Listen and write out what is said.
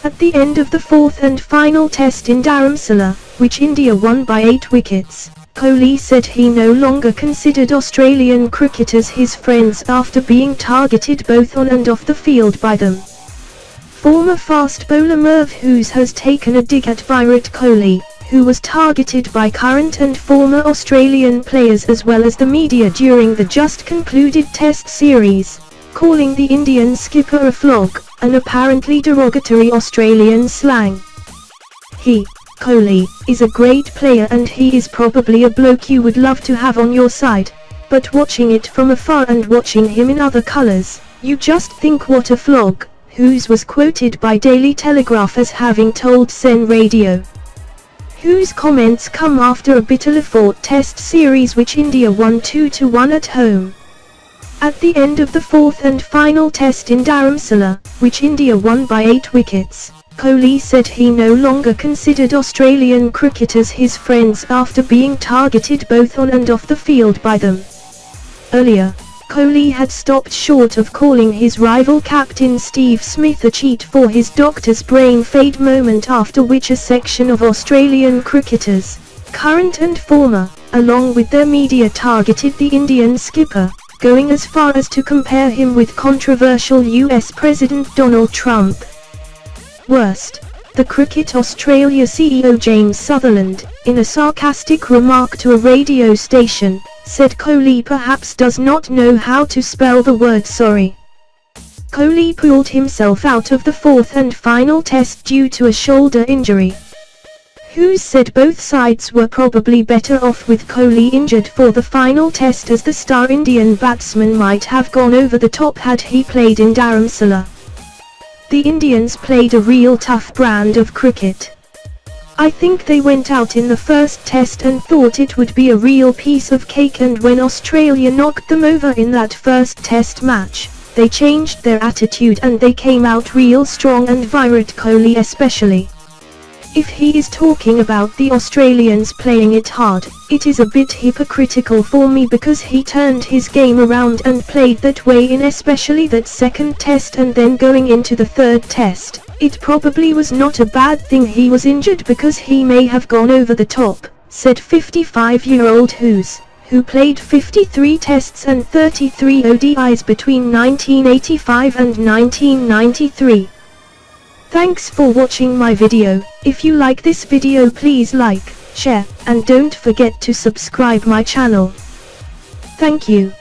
At the end of the fourth and final test in Dharamsala, which India won by 8 wickets, Kohli said he no longer considered Australian cricketers his friends after being targeted both on and off the field by them. Former fast bowler Merv Hughes has taken a dig at Virat Kohli, who was targeted by current and former Australian players as well as the media during the just concluded Test series, calling the Indian skipper a flog, an apparently derogatory Australian slang. Kohli, is a great player and he is probably a bloke you would love to have on your side, but watching it from afar and watching him in other colours, you just think what a flog, Hughes was quoted by Daily Telegraph as having told Sen Radio. Hughes' comments come after a bitterly fought Test series which India won 2-1 at home. At the end of the fourth and final test in Dharamsala, which India won by 8 wickets, Kohli said he no longer considered Australian cricketers his friends after being targeted both on and off the field by them. Earlier, Kohli had stopped short of calling his rival captain Steve Smith a cheat for his doctor's brain fade moment, after which a section of Australian cricketers, current and former, along with their media targeted the Indian skipper, going as far as to compare him with controversial US President Donald Trump. Worst, the Cricket Australia CEO James Sutherland, in a sarcastic remark to a radio station, said Kohli perhaps does not know how to spell the word sorry. Kohli pulled himself out of the fourth and final test due to a shoulder injury. Hughes said both sides were probably better off with Kohli injured for the final test, as the star Indian batsman might have gone over the top had he played in Dharamsala. The Indians played a real tough brand of cricket. I think they went out in the first test and thought it would be a real piece of cake, and when Australia knocked them over in that first test match, they changed their attitude and they came out real strong, and Virat Kohli especially. If he is talking about the Australians playing it hard, it is a bit hypocritical for me, because he turned his game around and played that way in especially that second test, and then going into the third test, it probably was not a bad thing he was injured, because he may have gone over the top, said 55-year-old Hughes, who played 53 tests and 33 ODIs between 1985 and 1993. Thanks for watching my video. If you like this video, please like, share, and don't forget to subscribe my channel. Thank you.